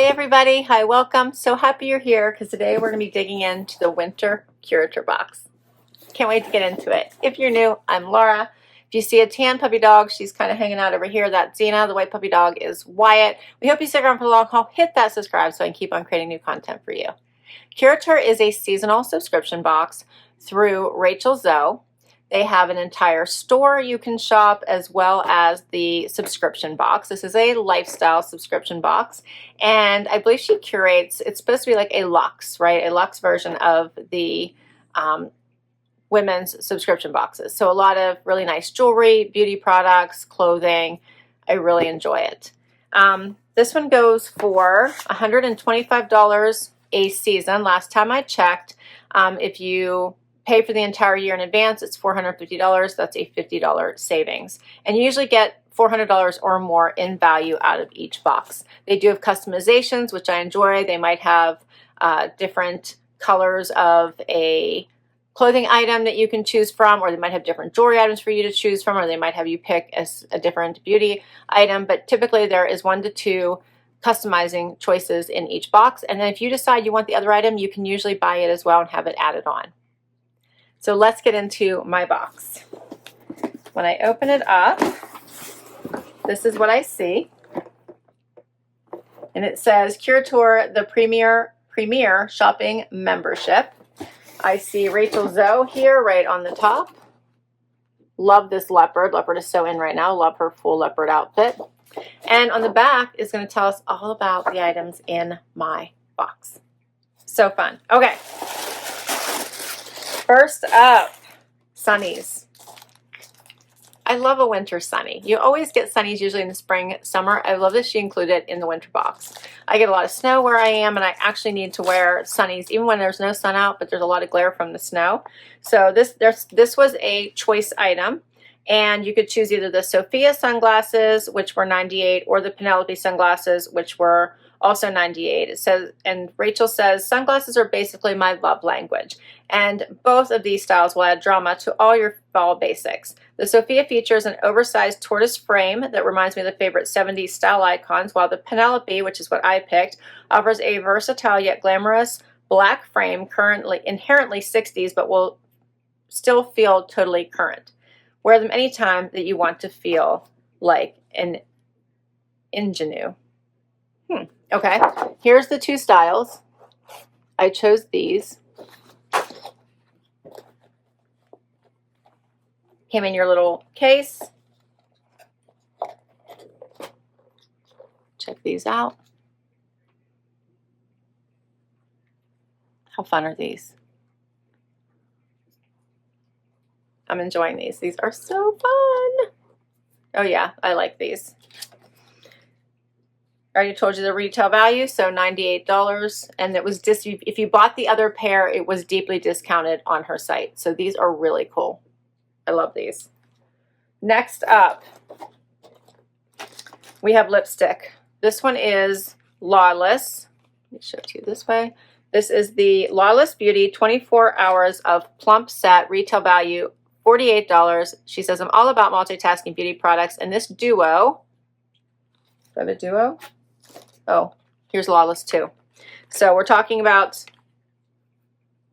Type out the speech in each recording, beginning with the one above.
Hey everybody, hi, welcome. So happy you're here because today we're going to be digging into the winter curator box. Can't wait to get into it. If you're new, I'm Laura. If you see a tan puppy dog, she's kind of hanging out over here. That's Zena. The white puppy dog is Wyatt. We hope you stick around for the long haul. Hit that subscribe so I can keep on creating new content for you. Curateur is a seasonal subscription box through Rachel Zoe. They have an entire store you can shop as well as the subscription box. This is a lifestyle subscription box, and I believe she curates, it's supposed to be like a luxe, right? A luxe version of the women's subscription boxes. So a lot of really nice jewelry, beauty products, clothing. I really enjoy it. This one goes for $125 a season. Last time I checked, if you pay for the entire year in advance, it's $450. That's a $50 savings. And you usually get $400 or more in value out of each box. They do have customizations, which I enjoy. They might have different colors of a clothing item that you can choose from, or they might have different jewelry items for you to choose from, or they might have you pick a different beauty item. But typically there is 1 to 2 customizing choices in each box. And then if you decide you want the other item, you can usually buy it as well and have it added on. So let's get into my box. When I open it up, this is what I see. And it says Curateur, the premier shopping membership. I see Rachel Zoe here right on the top. Love this leopard. Leopard is so in right now. Love her full leopard outfit. And on the back is going to tell us all about the items in my box. So fun. Okay. First up, sunnies. I love a winter sunnie. You always get sunnies usually in the spring, summer. I love that she included it in the winter box. I get a lot of snow where I am, and I actually need to wear sunnies even when there's no sun out, but there's a lot of glare from the snow. So this was a choice item, and you could choose either the Sophia sunglasses, which were $98, or the Penelope sunglasses, which were also $98. It says, and Rachel says, sunglasses are basically my love language. And both of these styles will add drama to all your fall basics. The Sophia features an oversized tortoise frame that reminds me of the favorite 70s style icons, while the Penelope, which is what I picked, offers a versatile yet glamorous black frame, currently inherently 60s, but will still feel totally current. Wear them anytime that you want to feel like an ingenue. Okay, here's the 2 styles. I chose these. Came in your little case. Check these out. How fun are these? I'm enjoying these. These are so fun. Oh yeah, I like these. I already told you the retail value, so $98, and it was just, if you bought the other pair, it was deeply discounted on her site. So these are really cool. I love these. Next up, we have lipstick. This one is Lawless. Let me show it to you this way. This is the Lawless Beauty 24 Hours of Plump Set, retail value $48. She says, I'm all about multitasking beauty products, and this duo, do I have a duo? Oh, here's Lawless too. So we're talking about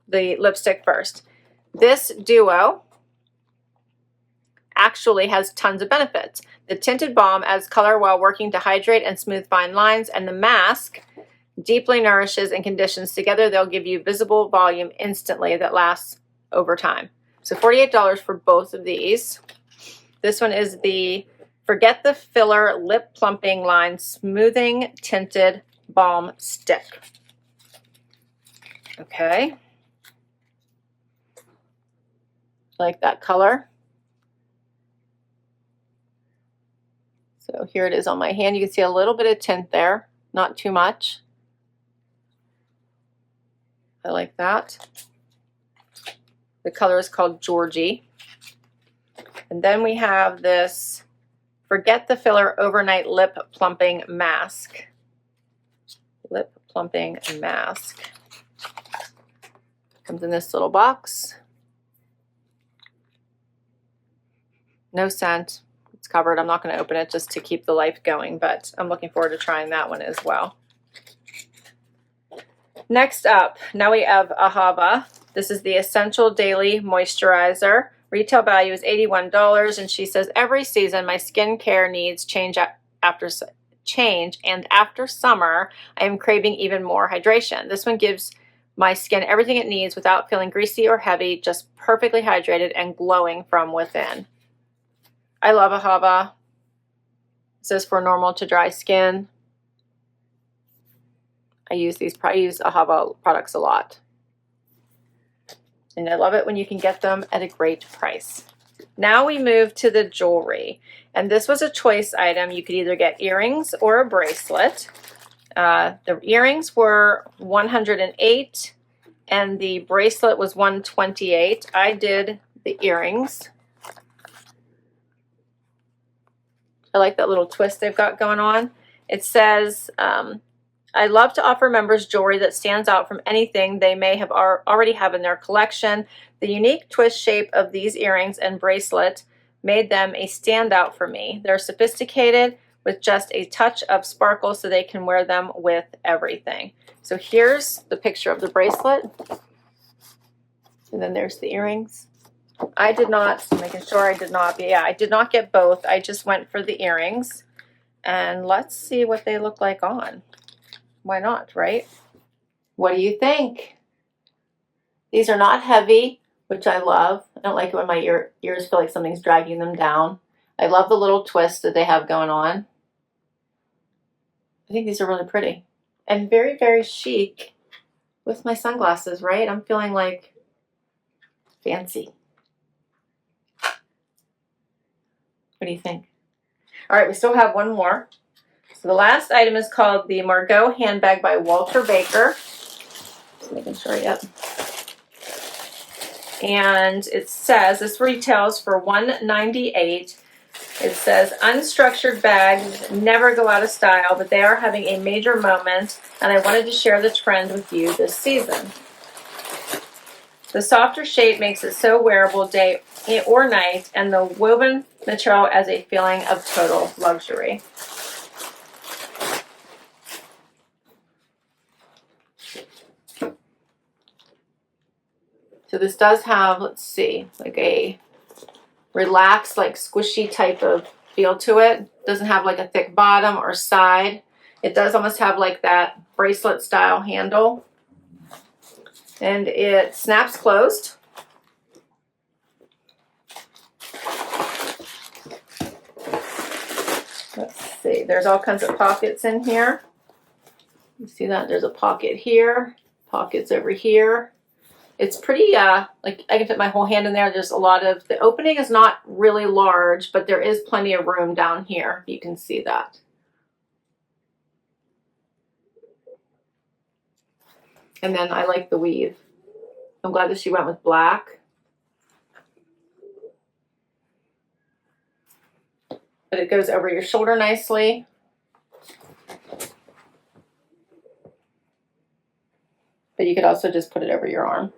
the lipstick first. This duo actually has tons of benefits. The tinted balm adds color while working to hydrate and smooth fine lines, and the mask deeply nourishes and conditions. Together, they'll give you visible volume instantly that lasts over time. So $48 for both of these. This one is the Forget the Filler Lip Plumping Line Smoothing Tinted Balm Stick. Okay. Like that color. So here it is on my hand. You can see a little bit of tint there, not too much. I like that. The color is called Georgie. And then we have this Forget the Filler Overnight Lip Plumping Mask. Lip Plumping Mask. Comes in this little box. No scent. It's covered. I'm not going to open it just to keep the life going, but I'm looking forward to trying that one as well. Next up, now we have Ahava. This is the Essential Daily Moisturizer. Retail value is $81, and she says, every season my skincare needs change, and after summer, I am craving even more hydration. This one gives my skin everything it needs without feeling greasy or heavy, just perfectly hydrated and glowing from within. I love Ahava. It says for normal to dry skin. I use Ahava products a lot. And I love it when you can get them at a great price. Now we move to the jewelry. And this was a choice item. You could either get earrings or a bracelet. The earrings were $108 and the bracelet was $128. I did the earrings. I like that little twist they've got going on. It says, I love to offer members jewelry that stands out from anything they may have already have in their collection. The unique twist shape of these earrings and bracelet made them a standout for me. They're sophisticated with just a touch of sparkle so they can wear them with everything. So here's the picture of the bracelet. And then there's the earrings. I did not, making sure I did not, yeah, I did not get both. I just went for the earrings. And let's see what they look like on. Why not, right? What do you think? These are not heavy, which I love. I don't like it when my ears feel like something's dragging them down. I love the little twist that they have going on. I think these are really pretty and very, very chic with my sunglasses, right? I'm feeling like fancy. What do you think? All right, we still have one more. So the last item is called the Margot handbag by Walter Baker. Just making sure, yep. And it says this retails for $198. It says unstructured bags never go out of style, but they are having a major moment, and I wanted to share the trend with you this season. The softer shape makes it so wearable day or night, and the woven material as a feeling of total luxury. So this does have, let's see, like a relaxed, like squishy type of feel to it. Doesn't have like a thick bottom or side. It does almost have like that bracelet style handle. And it snaps closed. Let's see, there's all kinds of pockets in here. You see that? There's a pocket here, pockets over here. It's pretty, like I can fit my whole hand in there. There's a lot of, the opening is not really large, but there is plenty of room down here. You can see that. And then I like the weave. I'm glad that she went with black. But it goes over your shoulder nicely. But you could also just put it over your arm.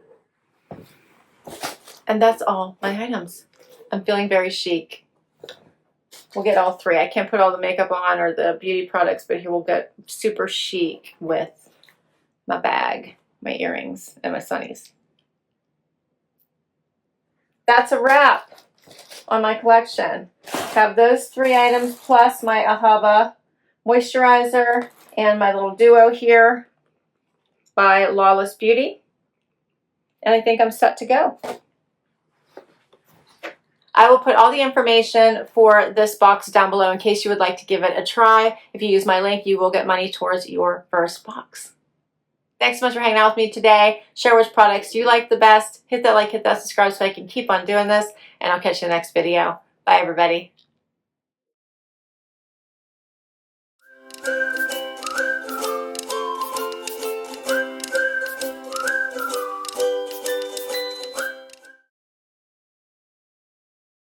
And that's all my items. I'm feeling very chic. We'll get all three. I can't put all the makeup on or the beauty products, but here we'll get super chic with my bag, my earrings, and my sunnies. That's a wrap on my collection. Have those three items plus my Ahava moisturizer and my little duo here by Lawless Beauty. And I think I'm set to go. I will put all the information for this box down below in case you would like to give it a try. If you use my link, you will get money towards your first box. Thanks so much for hanging out with me today. Share which products you like the best. Hit that like, hit that subscribe so I can keep on doing this. And I'll catch you in the next video. Bye, everybody.